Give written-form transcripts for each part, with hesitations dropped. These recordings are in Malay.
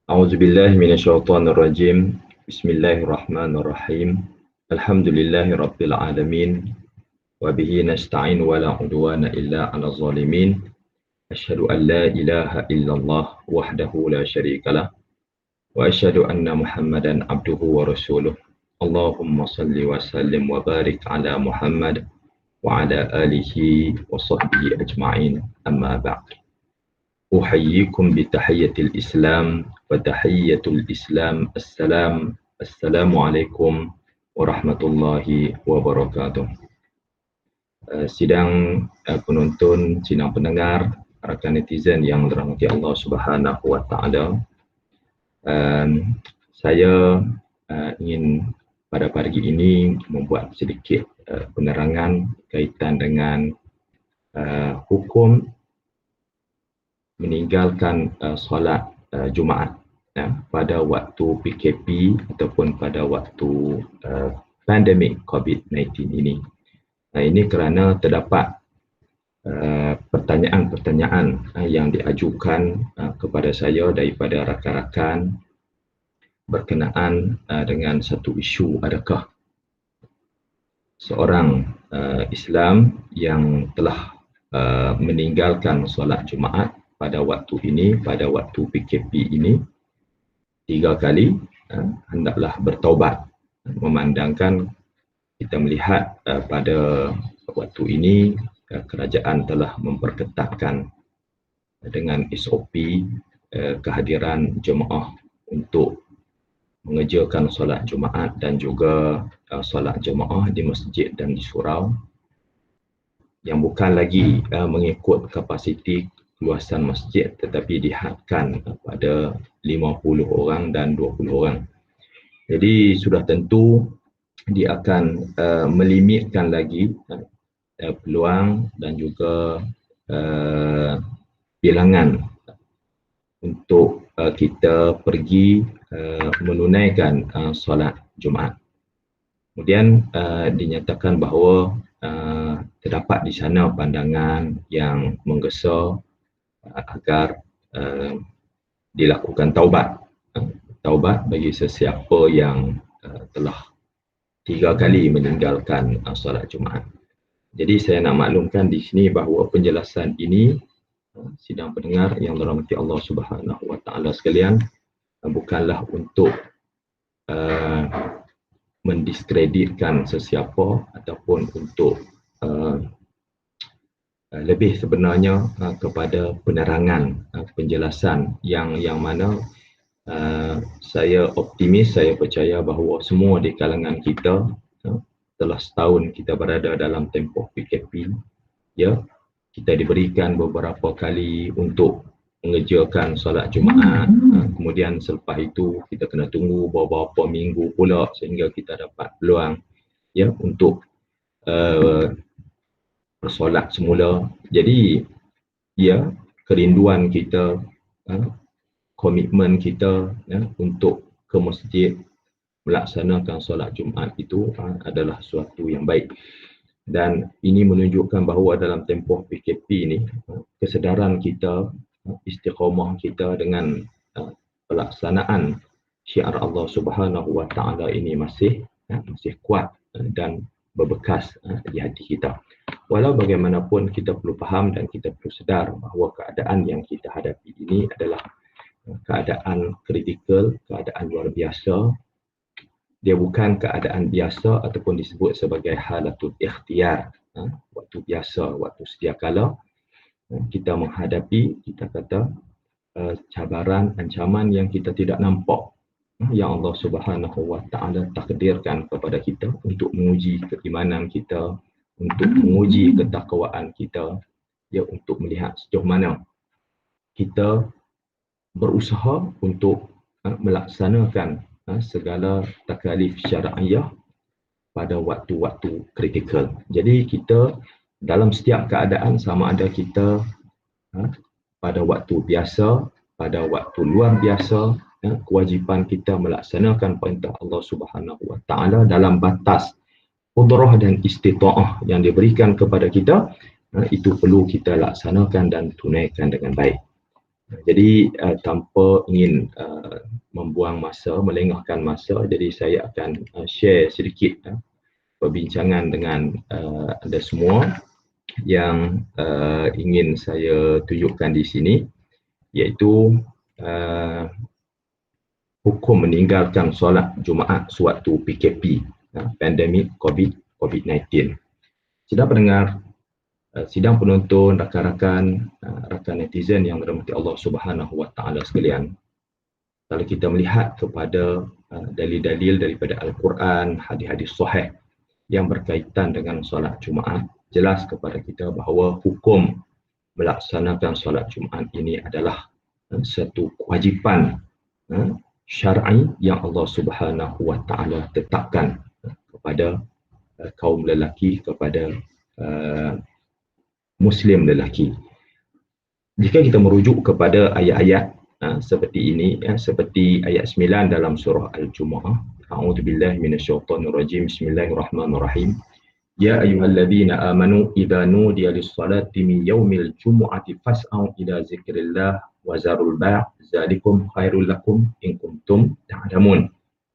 أعوذ بالله من الشيطان الرجيم. بسم الله الرحمن الرحيم. الحمد لله رب العالمين وبه نستعين ولا عدوان إلا على الظالمين. أشهد أن لا إله إلا الله وحده لا شريك له وأشهد أن محمدا عبده ورسوله. اللهم صل وسلم وبارك على محمد وعلى آله وصحبه أجمعين. أما بعد، أحييكم بتحية الإسلام وتحية الإسلام السلام عليكم ورحمة الله وبركاته. Sidang penonton, sidang pendengar, rakan netizen yang dirahmati Allah Subhanahu wa taala. Saya ingin pada pagi ini membuat sedikit penerangan kaitan dengan hukum meninggalkan solat Jumaat pada waktu PKP ataupun pada waktu pandemik COVID-19 ini. Ini kerana terdapat pertanyaan-pertanyaan yang diajukan kepada saya daripada rakan-rakan berkenaan dengan satu isu, adakah seorang Islam yang telah meninggalkan solat Jumaat pada waktu ini, pada waktu PKP ini 3 kali, hendaklah bertaubat, memandangkan kita melihat pada waktu ini kerajaan telah memperketatkan dengan SOP kehadiran jemaah untuk mengerjakan solat Jumaat dan juga solat jemaah di masjid dan di surau yang bukan lagi mengikut kapasiti luasan masjid tetapi dihadkan pada 50 orang dan 20 orang. Jadi sudah tentu dia akan melimitkan lagi peluang dan juga bilangan untuk kita pergi menunaikan solat Jumaat. Kemudian dinyatakan bahawa terdapat di sana pandangan yang menggesa agar dilakukan taubat bagi sesiapa yang telah 3 kali meninggalkan solat Jumaat. Jadi saya nak maklumkan di sini bahawa penjelasan ini, sidang pendengar yang dirahmati Allah Subhanahu wa taala sekalian, bukanlah untuk mendiskreditkan sesiapa ataupun untuk lebih sebenarnya kepada penerangan, penjelasan yang mana saya optimis, saya percaya bahawa semua di kalangan kita telah setahun kita berada dalam tempoh PKP, kita diberikan beberapa kali untuk mengerjakan solat Jumaat, kemudian selepas itu kita kena tunggu beberapa minggu pula sehingga kita dapat peluang untuk bersolat semula. Jadi kerinduan kita, komitmen kita untuk ke masjid melaksanakan solat Jumaat itu adalah suatu yang baik. Dan ini menunjukkan bahawa dalam tempoh PKP ini kesedaran kita, istiqamah kita dengan pelaksanaan syiar Allah Subhanahu wa taala ini masih kuat dan berbekas di hati kita. Walau bagaimanapun kita perlu faham dan kita perlu sedar bahawa keadaan yang kita hadapi ini adalah keadaan kritikal, keadaan luar biasa. Dia bukan keadaan biasa ataupun disebut sebagai halatul ikhtiar. Waktu biasa, waktu sedia kala kita menghadapi, kita kata, cabaran, ancaman yang kita tidak nampak, yang Allah Subhanahu wa taala takdirkan kepada kita untuk menguji keimanan kita, untuk menguji ketakwaan kita, untuk melihat sejauh mana kita berusaha untuk melaksanakan segala takalif syar'iyah pada waktu-waktu kritikal. Jadi kita dalam setiap keadaan, sama ada kita pada waktu biasa, pada waktu luar biasa, kewajipan kita melaksanakan perintah Allah Subhanahu wa taala dalam batas qudrah dan istita'ah yang diberikan kepada kita, itu perlu kita laksanakan dan tunaikan dengan baik. Jadi tanpa ingin membuang masa, melengahkan masa, jadi saya akan share sedikit perbincangan dengan anda semua yang ingin saya tunjukkan di sini, iaitu hukum meninggalkan solat Jumaat sewaktu PKP, pandemik COVID-19. Sidang pendengar, sidang penonton, rakan-rakan, rakan netizen yang dirahmati Allah Subhanahu Wa Taala sekalian. Kalau kita melihat kepada dalil-dalil daripada Al-Quran, hadis-hadis sahih yang berkaitan dengan solat Jumaat, jelas kepada kita bahawa hukum melaksanakan solat Jumaat ini adalah satu kewajipan syar'i yang Allah Subhanahu Wa Taala tetapkan kepada kaum lelaki, kepada Muslim lelaki. Jika kita merujuk kepada ayat-ayat seperti ini, seperti ayat 9 dalam surah Al-Jumu'ah, A'udzubillahi minasyaitonirrajim, Bismillahirrahmanirrahim. Ya ayyuhalladzina amanu idza nudiya lis-salati min yaumil jumu'ati fas'au ila zikrillah wa zarul bai' dzalikum khairul lakum in kuntum ta'lamun.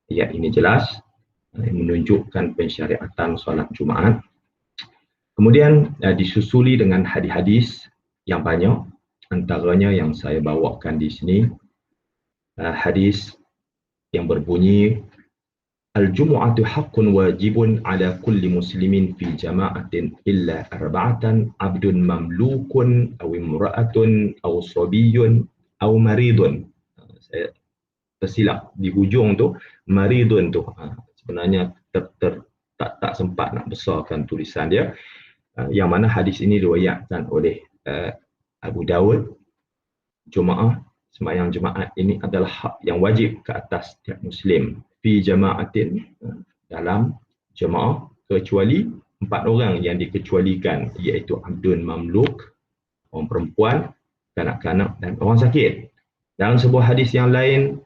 Ayat ini jelas menunjukkan pensyariatan solat Jumaat. Kemudian disusuli dengan hadis-hadis yang banyak, antaranya yang saya bawakan di sini, hadis yang berbunyi Al-Jumu'atu haqqun wajibun ala kulli muslimin fi jama'atin illa arba'atan abdun mamlukun aw imra'atun aw sabiyyun aw maridun. Saya tersilap di hujung tu, maridun tu. Sebenarnya tak sempat nak besarkan tulisan dia. Yang mana hadis ini diriwayatkan oleh Abu Dawud. Jumaah, sembahyang Jumaat ini adalah hak yang wajib ke atas setiap Muslim. Fi jama'atin, dalam jemaah, kecuali 4 orang yang dikecualikan, iaitu abdun mamluk, orang perempuan, kanak-kanak dan orang sakit. Dalam sebuah hadis yang lain,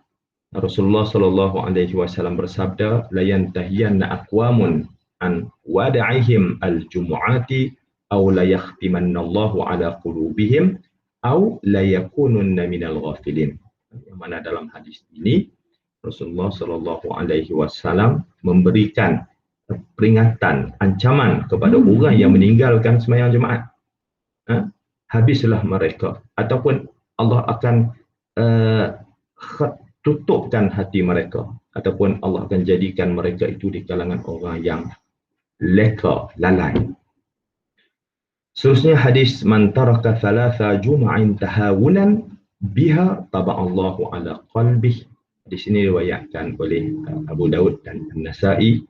Rasulullah sallallahu alaihi wasallam bersabda, la yantahiyanna aqwamun an wada'ihim al-jumu'ati aw la yakhtimanna Allahu ala qulubihim aw la yakununna minal ghafilin. Yang mana dalam hadis ini Rasulullah sallallahu alaihi wasallam memberikan peringatan, ancaman kepada orang yang meninggalkan sembahyang Jumaat. Habislah mereka, ataupun Allah akan tutupkan hati mereka, ataupun Allah akan jadikan mereka itu di kalangan orang yang leka, lalai. Seterusnya hadis man taraka thalatha jum'in tahawunan biha taba'allahu ala qalbih. Di sini diriwayatkan oleh Abu Daud dan An-Nasa'i,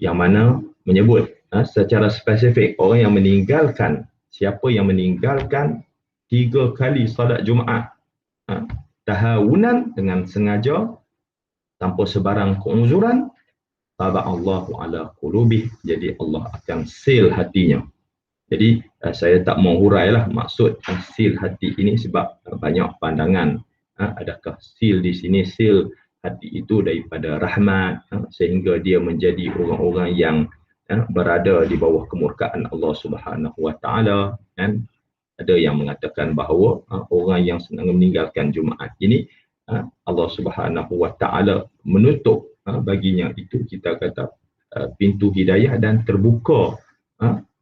yang mana menyebut secara spesifik orang yang meninggalkan, siapa yang meninggalkan 3 kali salat Jumaat tahawunan, dengan sengaja, tanpa sebarang keuzuran, taba'allahu ala qulubih, jadi Allah akan seal hatinya. Jadi saya tak mau hurailah maksud seal hati ini sebab banyak pandangan. Adakah seal di sini, seal hati itu daripada rahmat, sehingga dia menjadi orang-orang yang berada di bawah kemurkaan Allah Subhanahu Wa Taala, kan? Ada yang mengatakan bahawa orang yang senang meninggalkan Jumaat ini, Allah Subhanahu Wa Taala menutup baginya itu, kita kata, pintu hidayah, dan terbuka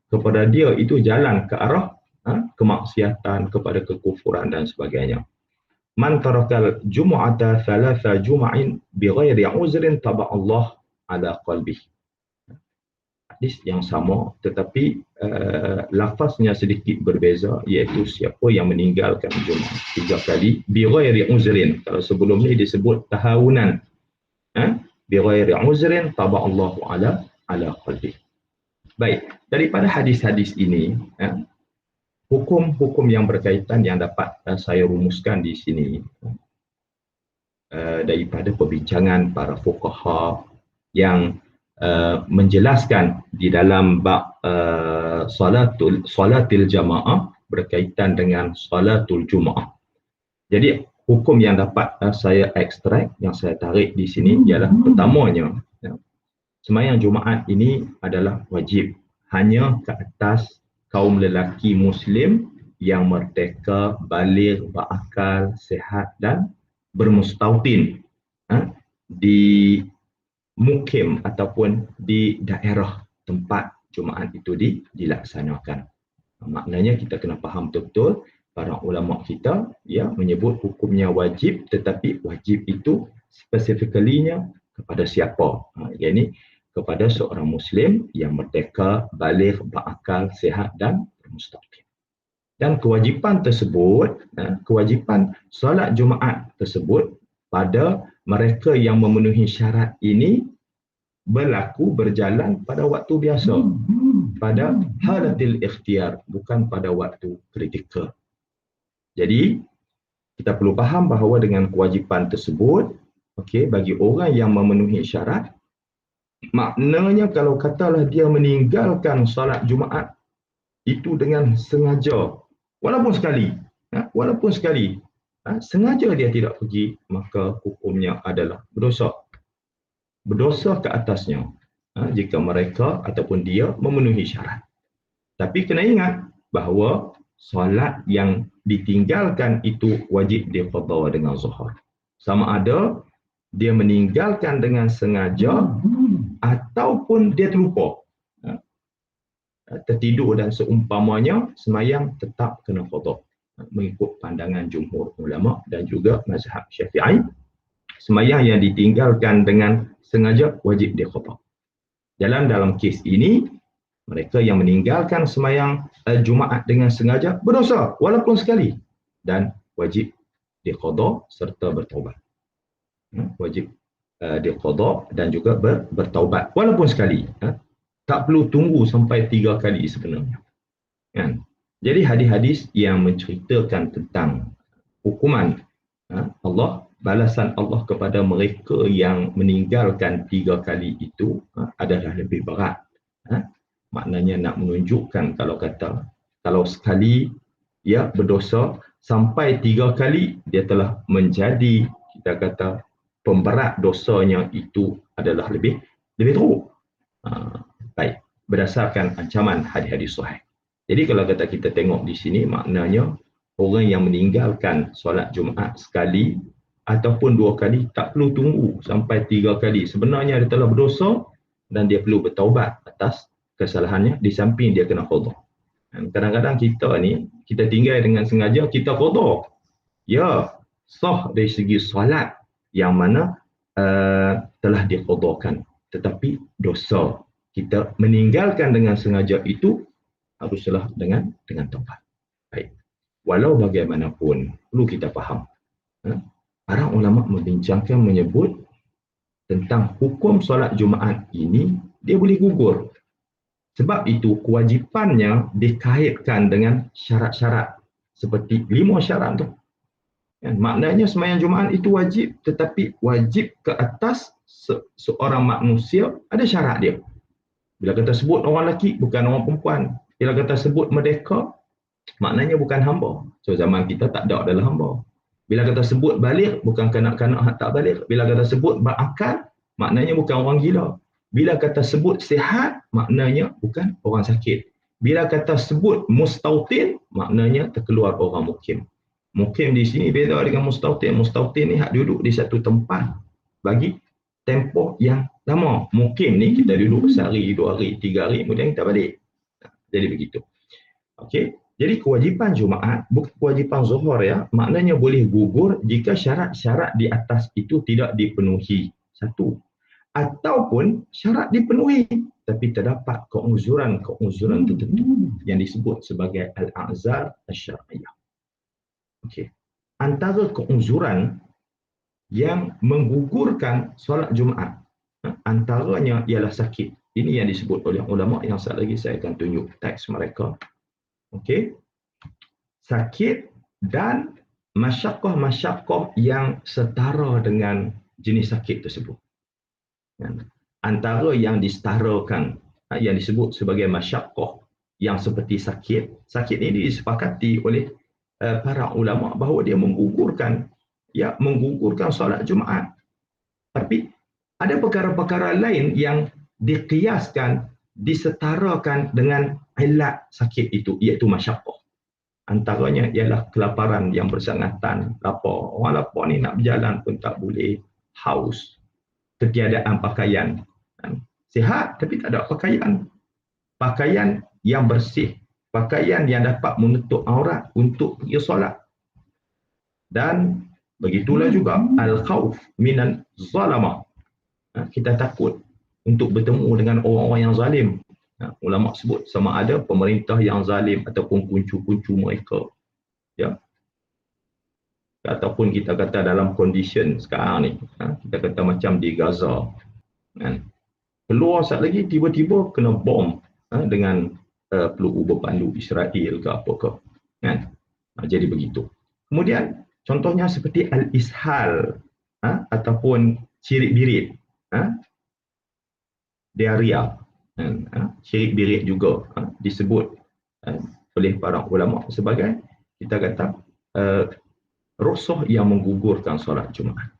kepada dia itu jalan ke arah kemaksiatan, kepada kekufuran dan sebagainya. Man tarakal jumu'ata thalatha jum'in bighairi uzrin taba'allah ala qalbih. Hadis yang sama tetapi lafaznya sedikit berbeza, iaitu siapa yang meninggalkan Jumaat 3 kali bighairi uzrin. Kalau sebelum ni disebut tahawunan, bighairi uzrin taba'allahu ala qalbih. Baik, daripada hadis-hadis ini, hukum-hukum yang berkaitan yang dapat saya rumuskan di sini daripada perbincangan para fuqaha yang menjelaskan di dalam bab salatil jamaah berkaitan dengan salatul Jumaah. Jadi hukum yang dapat saya ekstrak, yang saya tarik di sini ialah, pertamanya, sembahyang Jumaat ini adalah wajib hanya ke atas kaum lelaki Muslim yang merdeka, baligh, berakal, sehat dan bermustautin di mukim ataupun di daerah tempat Jumaat itu dilaksanakan. Maknanya kita kena faham betul-betul para ulama kita menyebut hukumnya wajib, tetapi wajib itu specifically-nya kepada siapa? Yakni kepada seorang Muslim yang merdeka, baligh, berakal, sihat dan bermustaqim. Dan kewajipan tersebut, kewajipan solat Jumaat tersebut pada mereka yang memenuhi syarat ini berjalan pada waktu biasa, pada halatil ikhtiar, bukan pada waktu kritikal. Jadi kita perlu faham bahawa dengan kewajipan tersebut, bagi orang yang memenuhi syarat, maknanya kalau katalah dia meninggalkan solat Jumaat itu dengan sengaja, walaupun sekali, sengaja dia tidak pergi, maka hukumnya adalah berdosa ke atasnya jika mereka ataupun dia memenuhi syarat. Tapi kena ingat bahawa solat yang ditinggalkan itu wajib diqada dengan zuhur. Sama ada dia meninggalkan dengan sengaja ataupun dia terlupa, tertidur dan seumpamanya, semayang tetap kena qada mengikut pandangan jumhur ulama dan juga mazhab Syafi'i. Semayang yang ditinggalkan dengan sengaja wajib diqada. Dalam kes ini, mereka yang meninggalkan semayang Jumaat dengan sengaja berdosa walaupun sekali dan wajib diqada serta bertaubat. Wajib diqada dan juga bertaubat walaupun sekali. Tak perlu tunggu sampai 3 kali sebenarnya. Jadi hadis-hadis yang menceritakan tentang hukuman Allah, balasan Allah kepada mereka yang meninggalkan 3 kali itu adalah lebih berat. Maknanya nak menunjukkan kalau sekali berdosa sampai 3 kali dia telah menjadi, kita kata, pemberat dosanya itu adalah lebih teruk. Baik, berdasarkan ancaman hadis-hadis sahih. Jadi kalau kita tengok di sini, maknanya orang yang meninggalkan solat Jumaat sekali ataupun 2 kali tak perlu tunggu sampai 3 kali. Sebenarnya dia telah berdosa dan dia perlu bertaubat atas kesalahannya, di samping dia kena qada. Kadang-kadang kita tinggal dengan sengaja, kita qada. Ya, sah dari segi solat yang mana telah diqadakan, tetapi dosa kita meninggalkan dengan sengaja itu haruslah dengan taubat. Baik. Walau bagaimanapun perlu kita faham, para ulama membincangkan, menyebut tentang hukum solat Jumaat ini dia boleh gugur. Sebab itu kewajipannya dikaitkan dengan syarat-syarat seperti 5 syarat tu. Maknanya sembahyang Jumaat itu wajib, tetapi wajib ke atas seorang manusia ada syarat dia. Bila kata sebut orang lelaki, bukan orang perempuan. Bila kata sebut merdeka, maknanya bukan hamba. So zaman kita tak ada adalah hamba. Bila kata sebut baligh, bukan kanak-kanak tak baligh. Bila kata sebut berakal, maknanya bukan orang gila. Bila kata sebut sihat, maknanya bukan orang sakit. Bila kata sebut mustautin, maknanya terkeluar orang mukim. Mukim di sini beza dengan mustautin. Mustautin ni hak duduk di satu tempat bagi tempoh yang lama. Mukim ni kita duduk sehari, 2 hari, 3 hari, kemudian kita balik. Jadi begitu. Okey. Jadi kewajipan Jumaat, bukan kewajipan zuhur maknanya boleh gugur jika syarat-syarat di atas itu tidak dipenuhi. Satu. Ataupun syarat dipenuhi tapi terdapat keuzuran tertentu yang disebut sebagai al-a'zar asy-syar'iyyah. Okey. Antara keuzuran yang menggugurkan solat Jumaat, antaranya ialah sakit. Ini yang disebut oleh ulama, yang sekali lagi saya akan tunjuk teks mereka. Okey. Sakit dan masyaqqah yang setara dengan jenis sakit tersebut. Antara yang disetarakan, yang disebut sebagai masyaqqah yang seperti sakit ini disepakati oleh para ulama bahawa dia menggugurkan solat Jumaat. Tapi ada perkara-perkara lain yang diqiyaskan, disetarakan dengan ilat sakit itu, iaitu masyaqqah. Antaranya ialah kelaparan yang bersangatan, lapar. Orang lapar ni nak berjalan pun tak boleh, haus, ketiadaan pakaian. Sihat tapi tak ada pakaian. Pakaian yang bersih, pakaian yang dapat menutup aurat untuk pergi solat. Dan begitulah juga al-khauf minan zalamah. Kita takut untuk bertemu dengan orang-orang yang zalim. Ulama sebut sama ada pemerintah yang zalim ataupun kuncu-kuncu mereka. Ya. Ataupun kita kata dalam condition sekarang ni, kita kata macam di Gaza. Keluar saat lagi tiba-tiba kena bom dengan peluru berpandu Israel ke apa ke. Jadi begitu. Kemudian contohnya seperti al-ishal ataupun cirit-birit, diarrhea. Syirik birik juga disebut oleh para ulama sebagai, kita kata, rukhsah yang menggugurkan solat Jumaat.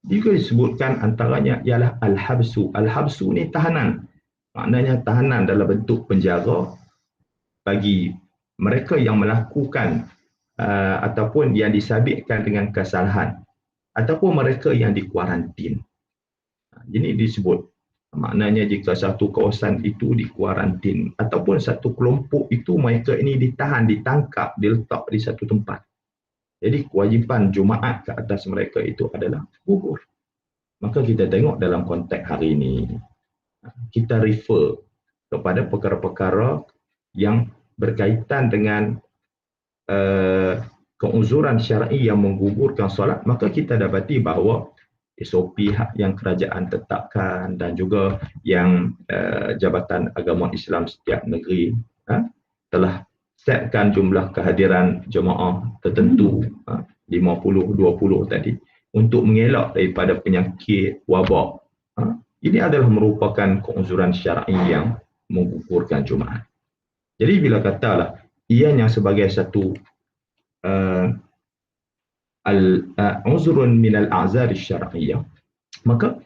Juga disebutkan antaranya ialah al-habsu. Al-habsu ni tahanan. Maknanya tahanan dalam bentuk penjara bagi mereka yang melakukan ataupun yang disabitkan dengan kesalahan, ataupun mereka yang dikuarantin. Ini disebut. Maknanya jika satu kawasan itu dikuarantin ataupun satu kelompok itu mereka ini ditahan, ditangkap, diletak di satu tempat. Jadi kewajipan Jumaat ke atas mereka itu adalah gugur. Maka kita tengok dalam konteks hari ini, kita refer kepada perkara-perkara yang berkaitan dengan keuzuran syar'i yang menggugurkan solat, maka kita dapati bahawa SOP yang kerajaan tetapkan dan juga yang Jabatan Agama Islam setiap negeri telah setkan jumlah kehadiran jemaah tertentu 50-20 tadi untuk mengelak daripada penyakit wabak. Ini adalah merupakan keuzuran syar'i yang menggugurkan Jumaat. Jadi bila katalah ianya sebagai satu uzrun minal a'zar syar'iyyah, maka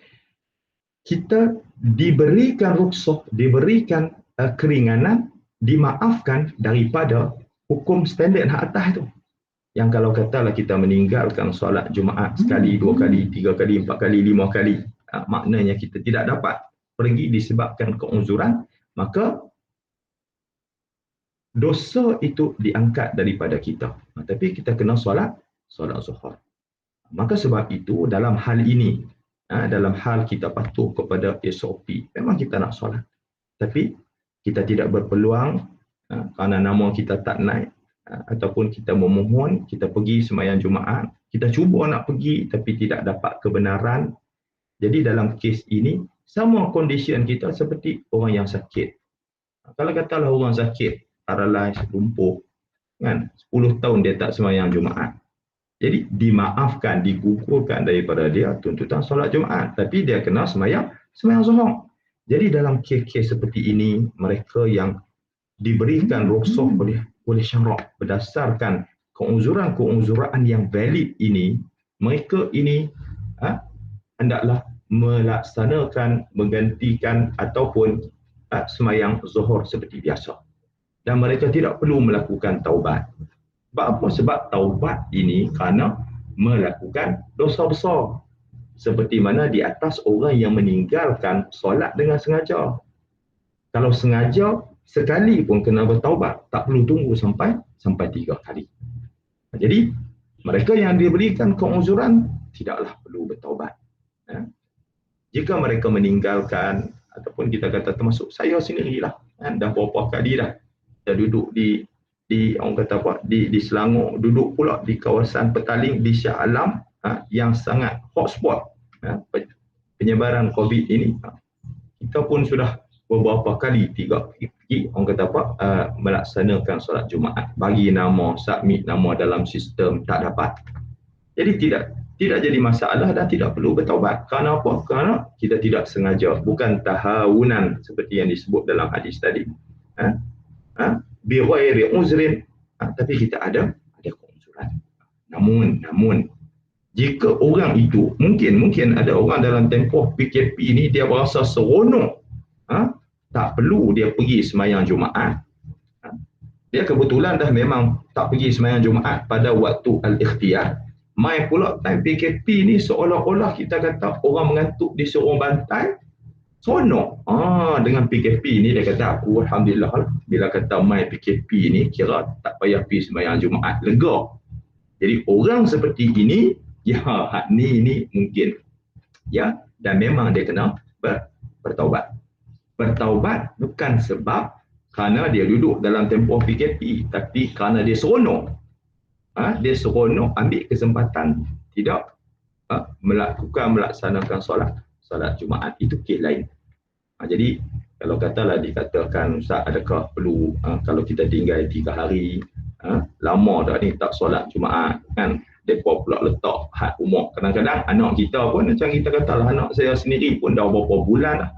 kita diberikan rukhsah, diberikan keringanan, dimaafkan daripada hukum standard hak atas tu. Yang kalau katalah kita meninggalkan solat Jumaat sekali, dua kali, tiga kali, empat kali, lima kali, maknanya kita tidak dapat pergi disebabkan keuzuran, maka dosa itu diangkat daripada kita. Tapi kita kena solat zuhur. Maka sebab itu dalam hal ini, dalam hal kita patuh kepada SOP, memang kita nak solat. Tapi kita tidak berpeluang kerana nama kita tak naik, ataupun kita memohon, kita pergi sembahyang Jumaat, kita cuba nak pergi tapi tidak dapat kebenaran. Jadi dalam kes ini, sama condition kita seperti orang yang sakit. Kalau katalah orang sakit, paralyzed, lumpuh, kan, 10 tahun dia tak sembahyang Jumaat. Jadi dimaafkan, digugurkan daripada dia tuntutan solat Jumaat, tapi dia kena sembahyang zuhur. Jadi dalam kes-kes seperti ini, mereka yang diberikan rukhsah oleh syarak berdasarkan keuzuran yang valid ini, mereka ini hendaklah melaksanakan, menggantikan ataupun sembahyang zuhur seperti biasa. Dan mereka tidak perlu melakukan taubat. Sebab apa? Sebab taubat ini kerana melakukan dosa besar. Seperti mana di atas orang yang meninggalkan solat dengan sengaja. Kalau sengaja, sekali pun kena bertaubat. Tak perlu tunggu sampai 3 kali. Jadi, mereka yang diberikan keuzuran tidaklah perlu bertaubat. Jika mereka meninggalkan, ataupun kita kata termasuk saya sendirilah, dah berapa kali dah kita duduk di orang kata apa, di Selangor, duduk pula di kawasan Petaling di Shah Alam, yang sangat hotspot penyebaran COVID ini. Kita pun sudah beberapa kali, 3 kali orang kata apa, melaksanakan solat Jumaat, bagi nama, submit nama dalam sistem, tak dapat. Jadi tidak jadi masalah dan tidak perlu bertaubat. Kerana apa? Kerana kita tidak sengaja, bukan tahawunan seperti yang disebut dalam hadis tadi. Bi ghairi uzrin, tapi kita ada keuzuran. Namun jika orang itu, mungkin ada orang dalam tempoh PKP ni dia berasa seronok, tak perlu dia pergi sembahyang Jumaat, dia kebetulan dah memang tak pergi sembahyang Jumaat pada waktu al-ikhtiyar, mai pula time PKP ni seolah-olah kita kata orang mengantuk disuruh bantai, seronok. Dengan PKP ni dia kata aku alhamdulillah lah, bila kata mai PKP ni kira tak payah pergi sembahyang Jumaat, lega. Jadi orang seperti ini, ya hak ni mungkin, ya, dan memang dia kena bertaubat. Bertaubat bukan sebab kerana dia duduk dalam tempoh PKP, tapi kerana dia seronok. Dia seronok ambil kesempatan tidak melaksanakan solat Jumaat, itu kes lain. Jadi kalau katalah dikatakan Ustaz, adakah perlu kalau kita tinggal 3 hari lama dah ni tak solat Jumaat kan, mereka pula letak had umur. Kadang-kadang anak kita pun macam kita katalah, anak saya sendiri pun dah beberapa bulan lah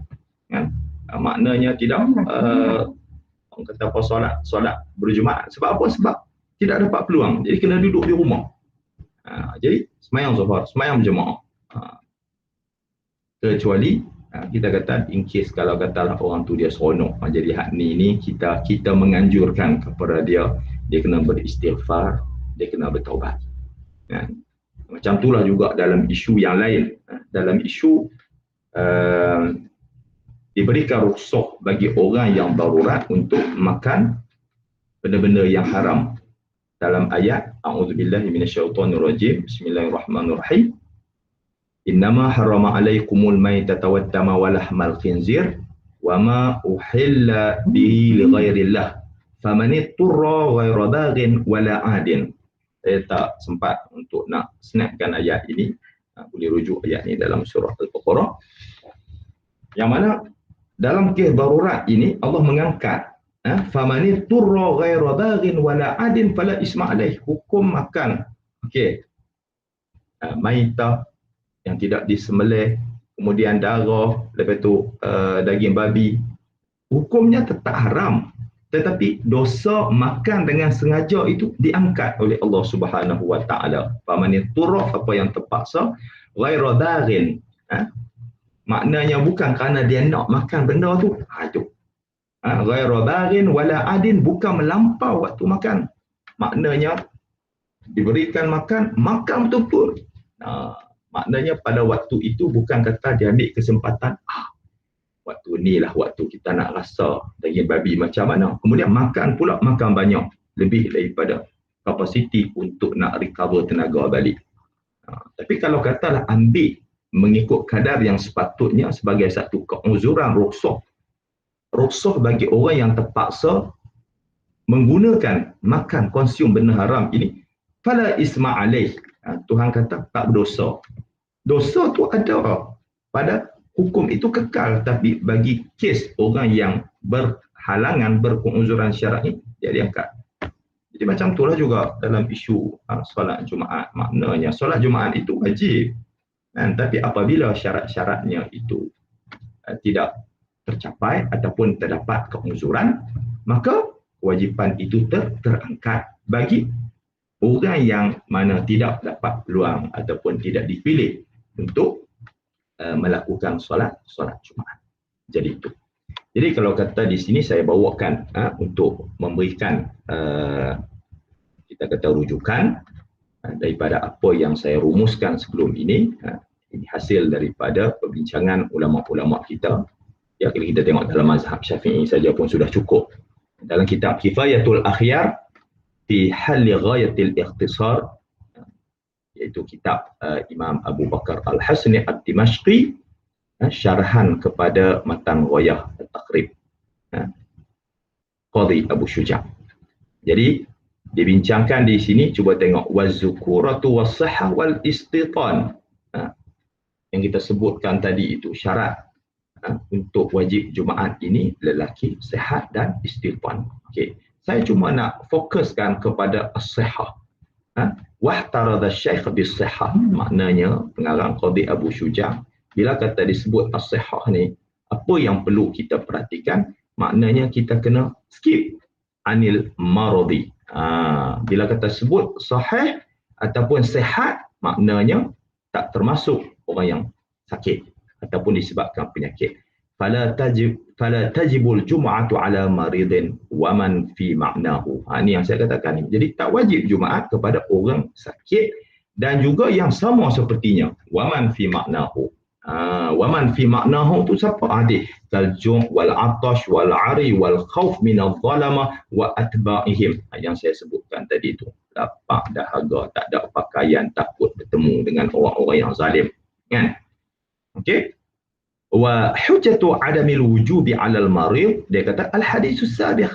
kan, maknanya tidak orang kata apa solat berjumaat. Sebab apa? Sebab tidak dapat peluang, jadi kena duduk di rumah. Jadi semayang zuhur, semayang berjemaah. Kecuali kita kata in case kalau katalah orang tu dia seronok, jadi hak ni kita menganjurkan kepada dia kena beristighfar, dia kena bertaubat. Macam itulah juga dalam isu yang lain. Dalam isu diberikan rukhsah bagi orang yang darurat untuk makan benda-benda yang haram. Dalam ayat a'udzubillahi minasyaitonirrajim, bismillahirrahmanirrahim, innama harrama alaikumul maitata waddama walahmal khinzir wama uhilla bihi lighairillah faman itturra ghaira baghin wala adin. Saya tak sempat untuk nak snapkan ayat ini, boleh rujuk ayat ini dalam surah Al-Baqarah, yang mana dalam kes darurat ini Allah mengangkat faman itturra ghaira baghin wala adin fala isma alaih, hukum makan maitah yang tidak disembelih, kemudian darah, lepas tu daging babi, hukumnya tetap haram, tetapi dosa makan dengan sengaja itu diangkat oleh Allah Subhanahu wa taala. Faman turaf, apa yang terpaksa, ghaira darin, maknanya bukan kerana dia nak makan benda tu, itu ghaira darin wala adin, bukan melampau waktu makan, maknanya diberikan makan betul-betul. Maknanya pada waktu itu bukan kata dia ambil kesempatan, waktu ni lah waktu kita nak rasa daging babi macam mana, kemudian makan banyak, lebih daripada kapasiti untuk nak recover tenaga balik. Tapi kalau katalah ambil mengikut kadar yang sepatutnya sebagai satu keuzuran, rukhsah bagi orang yang terpaksa menggunakan makan konsum benda haram ini, fala isma alaih, Tuhan kata tak berdosa. Dosa tu ada pada hukum itu kekal, tapi bagi kes orang yang berhalangan, berkeuzuran syar'i, dia diangkat. Jadi macam itulah juga dalam isu solat Jumaat. Maknanya solat Jumaat itu wajib, tapi apabila syarat-syaratnya itu tidak tercapai ataupun terdapat keuzuran, maka kewajipan itu terangkat bagi orang yang mana tidak dapat peluang ataupun tidak dipilih untuk melakukan solat Jumaat. Jadi itu. Jadi kalau kata di sini saya bawakan untuk memberikan kita kata rujukan daripada apa yang saya rumuskan sebelum ini. Ini hasil daripada perbincangan ulama-ulama kita. Ya, kalau kita tengok dalam mazhab Syafi'i saja pun sudah cukup. Dalam kitab Kifayatul Akhyar fi halli ghayatil ikhtisar, iaitu kitab Imam Abu Bakar Al-Hasni Ad-Dimashqi, syarahan kepada matan Ghayah At-Taqrib, Qadhi Abu Syuja'. Jadi dibincangkan di sini, cuba tengok wazukuratu was-sahha wal istitan, yang kita sebutkan tadi itu syarat untuk wajib Jumaat ini, lelaki, sihat dan istitan. Okey, saya cuma nak fokuskan kepada as-sihah. Wahtarada syekh bis-sihah, maknanya pengarang Qadhi Abu Syuja', bila kata disebut as-sihah ni, apa yang perlu kita perhatikan? Maknanya kita kena skip anil maradi. Bila kata sebut sahih ataupun sihat, maknanya tak termasuk orang yang sakit ataupun disebabkan penyakit. fala tajibul jum'atu ala maridin wa man fi ma'nahu. Ini yang saya katakan ni. Jadi tak wajib Jumaat kepada orang sakit dan juga yang sama sepertinya, wa man fi ma'nahu. Wa man fi ma'nahu tu siapa? Hadis kal-jum' wal 'atash wal 'ari wal khauf min adh-dhalama wa atba'ihim. Yang saya sebutkan tadi tu, lapar dahaga, tak ada pakaian, takut bertemu dengan orang-orang yang zalim, kan? Okey. Wa hujjatu adamil wujubi 'alal marid, dia kata al hadisus sabiq.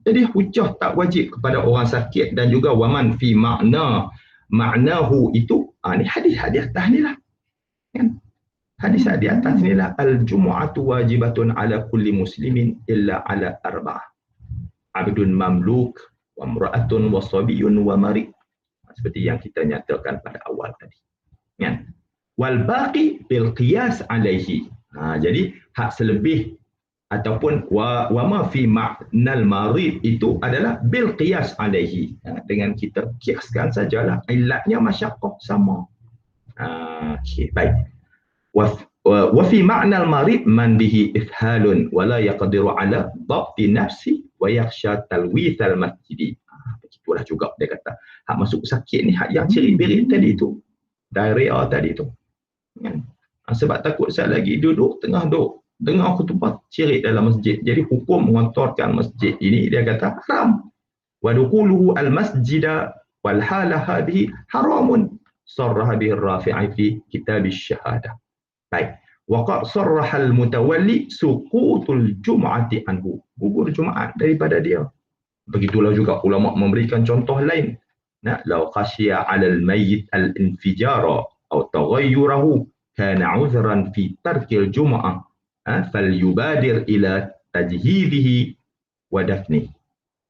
Jadi hujjah tak wajib kepada orang sakit dan juga waman fi ma'nahu itu ni hadis-hadis atas ni lah, kan? Hadis di atas ni lah, al jumu'atu wajibatun 'ala kulli muslimin illa 'ala arba'ah. 'Abdun mamluk wa imra'atun wa sabiyyun wa marid. Seperti yang kita nyatakan pada awal tadi, kan? Wal baqi bil qiyas 'alaihi. Jadi hak selebih ataupun wa ma fi ma'nal marid itu adalah bil qiyas alaihi, dengan kita kiaskan sajalah, illatnya masyaqqah sama. Okey, baik. Wa fi ma'nal marid man bihi ifhalun wa la yaqdiru ala dhabti nafsi wa yakhsha talwith al masjid. Begitulah juga dia kata hak masuk sakit ni, hak yang cerit-berit tadi tu, diarrhea tadi tu, kan? Sebab takut saya lagi duduk tengah duduk dengar khutbah syirik dalam masjid. Jadi hukum mengotorkan masjid ini dia kata haram. Wa dukhuluhu al masjida wal hala hadhihi haramun sarraha bihi ar-Rafi'i fi kitab asy-syahadah. Baik. Wa qad sarraha al mutawalli suqutul jum'ati anhu. Gugur Jumaat daripada dia. Begitulah juga ulama memberikan contoh lain. Law khashiya 'ala al mayyit al infijara aw taghayyurahu kana 'udhran fi tarkil jum'ah falyubadir ila tajhidihi wa dafni.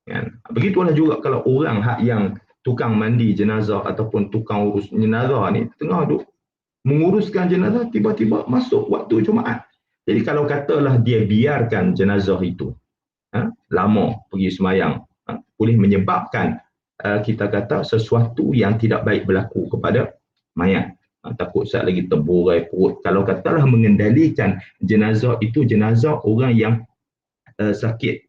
Kan? Begitulah juga kalau orang hak yang tukang mandi jenazah ataupun tukang urus jenazah ni tengah duk menguruskan jenazah, tiba-tiba masuk waktu Jumaat. Jadi kalau katalah dia biarkan jenazah itu lama pergi semayang, boleh menyebabkan kita kata sesuatu yang tidak baik berlaku kepada mayat. Takut saat lagi terburai perut. Kalau katalah mengendalikan jenazah itu jenazah orang yang sakit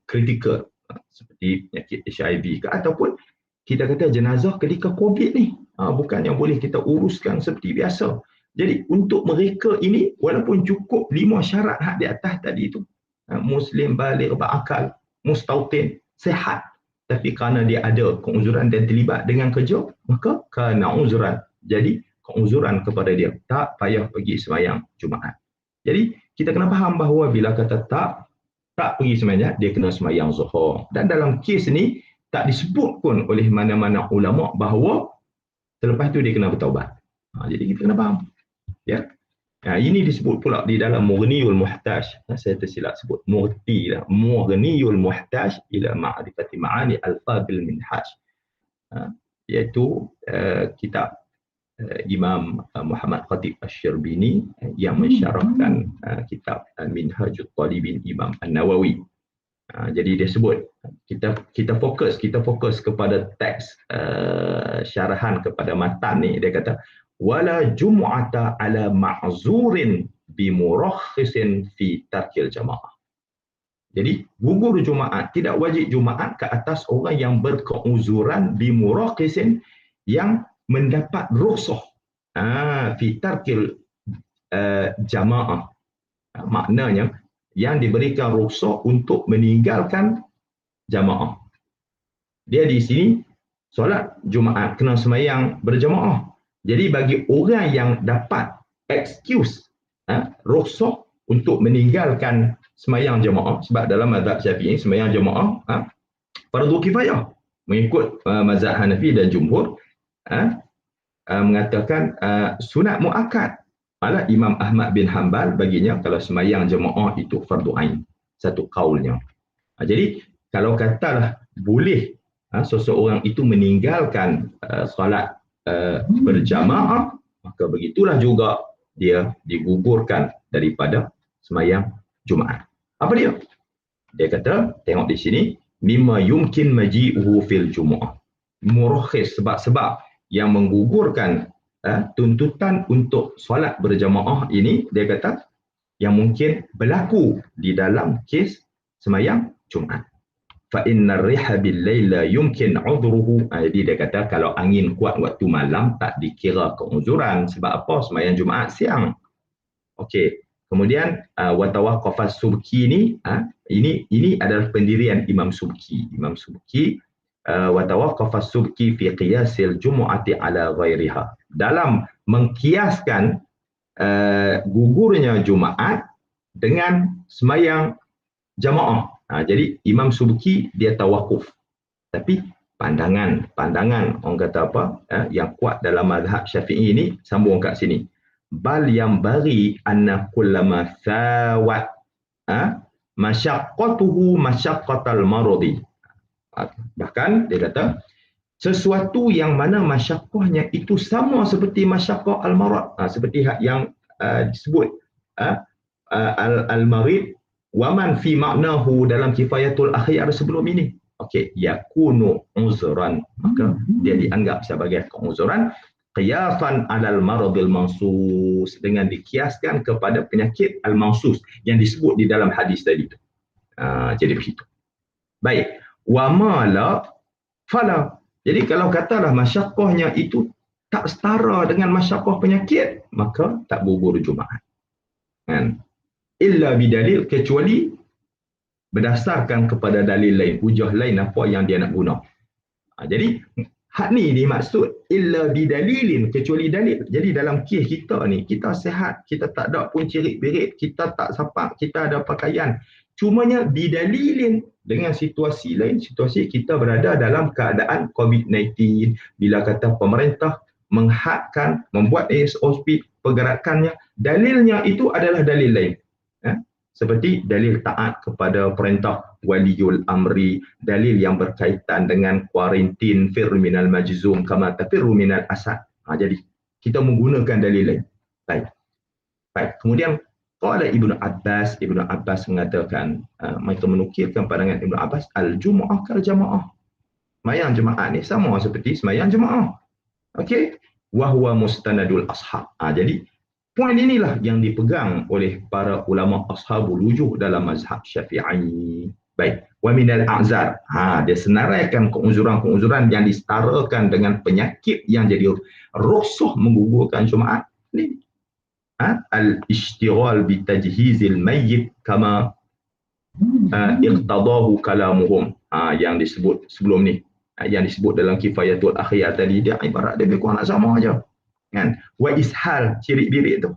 kritikal seperti penyakit HIV ke, ataupun kita kata jenazah ketika COVID ni, bukan yang boleh kita uruskan seperti biasa. Jadi untuk mereka ini walaupun cukup 5 syarat hak di atas tadi itu, muslim, baligh, berakal, mustautin, sehat, tapi kerana dia ada keuzuran dan terlibat dengan kerja, maka kana uzuran, jadi keuzuran kepada dia, tak payah pergi sembahyang Jumaat. Jadi kita kena faham bahawa bila kata tak pergi sembahyang, dia kena sembahyang Zuhur. Dan dalam kes ni tak disebut pun oleh mana-mana ulama bahawa selepas itu dia kena bertaubat. Jadi kita kena faham, ya. Ini disebut pula di dalam Mughniyul Muhtaj. Saya tersilap sebut Mughti lah. Mughniyul Muhtaj ila ma'rifati ma'ani al-fadil minhaj. Iaitu kitab Imam Muhammad Khatib Asy-Syarbini yang mensyarahkan kitab Minhajut Talibin Imam An-Nawawi. Jadi dia sebut kita fokus kepada teks syarahan kepada matan ni. Dia kata wala jum'ata ala ma'zurin bi murakhisin fi tarkil jamaah. Jadi gugur Jumaat, tidak wajib Jumaat ke atas orang yang berkeuzuran bi murakhisin, yang mendapat rukhsah fi tarkil jamaah. Maknanya yang diberikan rukhsah untuk meninggalkan jamaah. Dia di sini solat Jumaat kena sembahyang berjamaah. Jadi bagi orang yang dapat excuse rukhsah untuk meninggalkan sembahyang jamaah, sebab dalam mazhab Syafi'i sembahyang jamaah fardu kifayah, mengikut mazhab Hanafi dan jumhur mengatakan sunat muakkad. Malah Imam Ahmad bin Hanbal baginya kalau sembahyang jemaah itu fardu ain, satu kaulnya. Jadi kalau katalah boleh seseorang itu meninggalkan solat berjamaah, maka begitulah juga dia digugurkan daripada sembahyang Jumaat. Apa dia? Dia kata, tengok di sini, mimma yumkin maji'uhu fil Jumu'ah. Murakhis, sebab-sebab yang menggugurkan tuntutan untuk solat berjamaah ini, dia kata yang mungkin berlaku di dalam kes semayang Jumaat. Fa innar riha bil laila yumkin udhruhu. Jadi dia kata kalau angin kuat waktu malam tak dikira keuzuran. Sebab apa? Semayang Jumaat siang. Okey. Kemudian wa tawaqqafa Subki ini adalah pendirian Imam Subki. Imam Subki wa tawaqqafa Subki fi qiyasil jumu'ati ala ghairiha. Dalam mengkiaskan gugurnya Jumaat dengan semayang jamaah. Jadi Imam Subki dia tawakuf. Tapi pandangan orang kata apa yang kuat dalam mazhab Syafi'i ini sambung kat sini. Bal yang bari anna kullama thawat masyaqqatuhu masyaqqatal maradi. Bahkan dia kata sesuatu yang mana masyaqqahnya itu sama seperti masyaqqah al-marad, seperti yang disebut al-marid wa man fi ma'nahu dalam kifayatul akhyar sebelum ini. Okey, yakunu uzran, maka dia dianggap sebagai keuzuran qiyasan alal maradil mansus, dengan dikiaskan kepada penyakit al-mansus yang disebut di dalam hadis tadi itu. Jadi begitu. Baik, wa ma la fala. Jadi kalau katalah masyaqqahnya itu tak setara dengan masyaqqah penyakit, maka tak gugur Jumaat. Kan? Illa bidalil, kecuali berdasarkan kepada dalil lain, hujah lain apa yang dia nak guna. Jadi hak ni dimaksud illa bidalilin, kecuali dalil. Jadi dalam kes kita ni, kita sihat, kita tak ada pun cirit-birit, kita tak sapak, kita ada pakaian. Cumanya bidalilin, dengan situasi lain, situasi kita berada dalam keadaan COVID-19, bila kata pemerintah menghadkan, membuat SOP pergerakannya, dalilnya itu adalah dalil lain. Seperti dalil taat kepada perintah waliul amri, dalil yang berkaitan dengan kuarantin, firru minal majzum kama tafirru minal asad. Jadi kita menggunakan dalil lain. Baik. Kemudian qala Ibnu Abbas mengatakan, mereka menukilkan pandangan Ibnu Abbas, al-jumu'ah kal jamaah. Semayang Jumaat ni sama seperti semayang jemaah. Okey, wa huwa mustanadul ashab. Jadi poin inilah yang dipegang oleh para ulama ashabul wujuh dalam mazhab Syafi'i. Baik, wa minal a'zar. Dia senaraikan keuzuran-keuzuran yang disetarakan dengan penyakit yang jadi rusuh menggugurkan Jumaat ni. Al-ishtighal bi tajhizil mayyit kama iqtadahu kalamuhum. Yang disebut sebelum ni, yang disebut dalam kifayatul akhyar tadi, dia ibarat dia lebih kurang nak sama aja. Kan? Wa ishal, cirit-birit tu.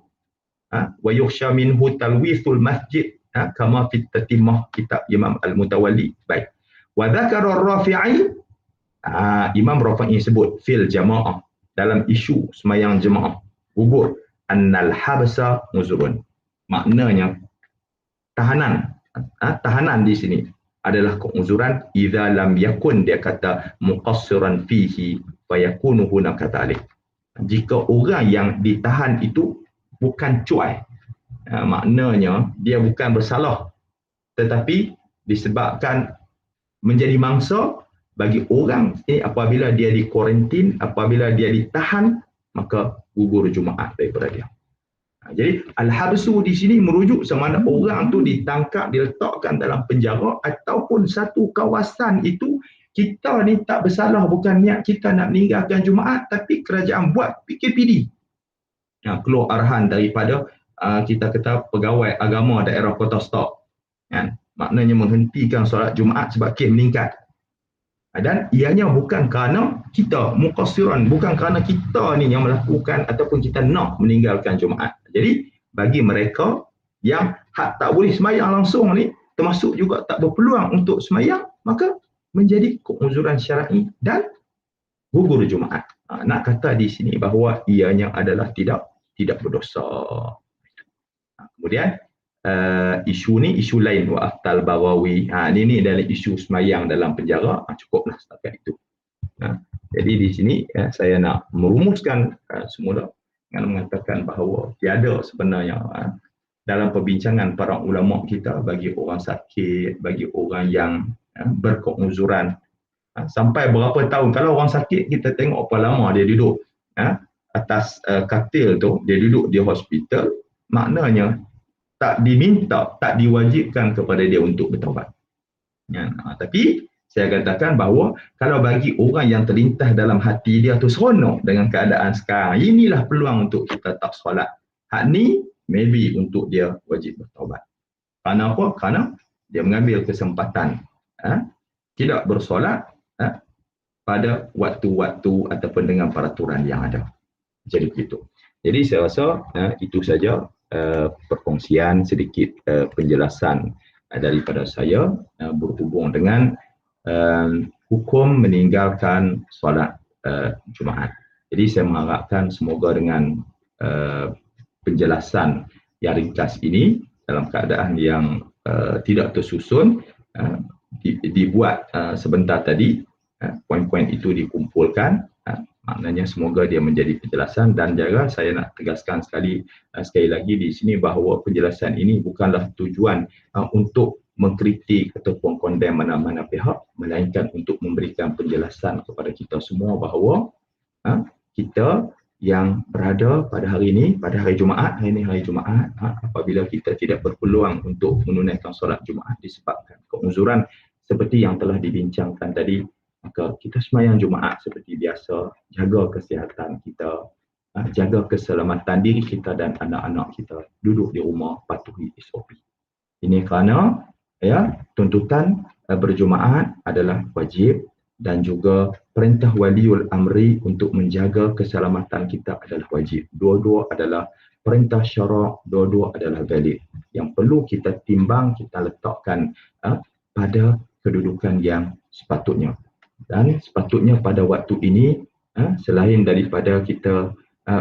Wa yukhsha minhu talwithul masjid, kama fi tatimah kitab Imam Al-Mutawalli. Baik. Wa dzakara ar-Rafi'i, Imam Rafi'i sebut fil jamaah, dalam isu semayang jemaah gugur, annal habsa muzrun. Maknanya tahanan di sini adalah keuzuran idza lam yakun, dia kata muqassiran fihi fa yakunu hunaka dzalik. Jika orang yang ditahan itu bukan cuai, maknanya dia bukan bersalah, tetapi disebabkan menjadi mangsa bagi orang ini apabila dia dikuarantin, apabila dia ditahan, maka gugur Jumaat daripada dia. Jadi al-habsu di sini merujuk sama ada orang tu ditangkap, diletakkan dalam penjara, ataupun satu kawasan itu kita ni tak bersalah, bukan niat kita nak meninggalkan Jumaat, tapi kerajaan buat PKPD. Keluar arahan daripada kita kata pegawai agama daerah Kota Stok. Maknanya menghentikan solat Jumaat sebab kes meningkat. Dan ianya bukan kerana kita muqassiran, bukan kerana kita ni yang melakukan ataupun kita nak meninggalkan Jumaat. Jadi bagi mereka yang tak boleh semayang langsung ni, termasuk juga tak berpeluang untuk semayang, maka menjadi keuzuran syar'i dan gugur Jumaat. Nak kata di sini bahawa ianya adalah tidak berdosa. Kemudian isu ni isu lain, wa aftal Baghawi. Ini adalah isu semayang dalam penjara. Cukuplah setakat itu. Jadi di sini saya nak merumuskan semula dengan mengatakan bahawa tiada sebenarnya dalam perbincangan para ulama kita bagi orang sakit, bagi orang yang berkeuzuran, sampai berapa tahun. Kalau orang sakit kita tengok apa lama dia duduk atas katil tu, dia duduk di hospital, maknanya tak diminta, tak diwajibkan kepada dia untuk bertaubat. Ya, tapi saya katakan bahawa kalau bagi orang yang terlintas dalam hati dia tu seronok dengan keadaan sekarang, inilah peluang untuk kita tak solat. Hak ni maybe untuk dia wajib bertaubat. Kerana apa? Kerana dia mengambil kesempatan tidak bersolat pada waktu-waktu ataupun dengan peraturan yang ada. Jadi begitu. Jadi saya rasa itu saja perkongsian sedikit penjelasan daripada saya berhubung dengan hukum meninggalkan solat Jumaat. Jadi saya mengharapkan semoga dengan penjelasan yang ringkas ini dalam keadaan yang tidak tersusun, dibuat sebentar tadi, poin-poin itu dikumpulkan, maknanya semoga dia menjadi penjelasan. Dan juga saya nak tegaskan sekali lagi di sini bahawa penjelasan ini bukanlah tujuan untuk mengkritik ataupun condemn mana-mana pihak, melainkan untuk memberikan penjelasan kepada kita semua bahawa kita yang berada pada hari ini, pada hari Jumaat, hari Jumaat, apabila kita tidak berpeluang untuk menunaikan solat Jumaat disebabkan keuzuran seperti yang telah dibincangkan tadi, maka kita sembahyang Jumaat seperti biasa, jaga kesihatan kita, jaga keselamatan diri kita dan anak-anak kita, duduk di rumah, patuhi SOP. Ini kerana tuntutan berjumaat adalah wajib dan juga perintah waliul amri untuk menjaga keselamatan kita adalah wajib. Dua-dua adalah perintah syarak, dua-dua adalah valid. Yang perlu kita timbang, kita letakkan pada kedudukan yang sepatutnya. Dan sepatutnya pada waktu ini, selain daripada kita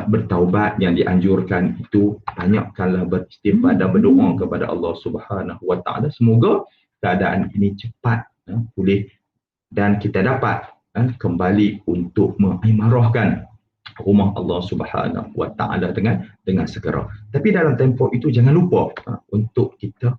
bertaubat yang dianjurkan itu, banyakkanlah beristighfar dan berdoa kepada Allah Subhanahu Wa Taala, semoga keadaan ini cepat pulih dan kita dapat kembali untuk mengimarahkan rumah Allah Subhanahu Wa Taala dengan segera. Tapi dalam tempoh itu jangan lupa untuk kita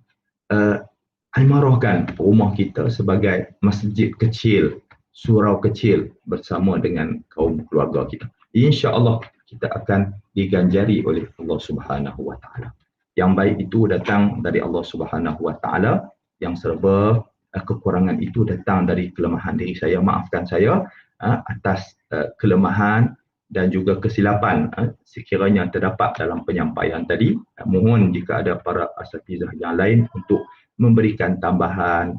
imarahkan rumah kita sebagai masjid kecil, surau kecil bersama dengan kaum keluarga kita. InsyaAllah kita akan diganjari oleh Allah Subhanahu Wa Taala. Yang baik itu datang dari Allah Subhanahu Wa Taala, yang serba kekurangan itu datang dari kelemahan diri saya. Maafkan saya atas kelemahan dan juga kesilapan sekiranya terdapat dalam penyampaian tadi. Mohon jika ada para asatizah yang lain untuk memberikan tambahan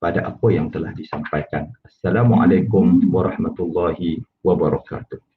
pada apa yang telah disampaikan. Assalamualaikum warahmatullahi wabarakatuh.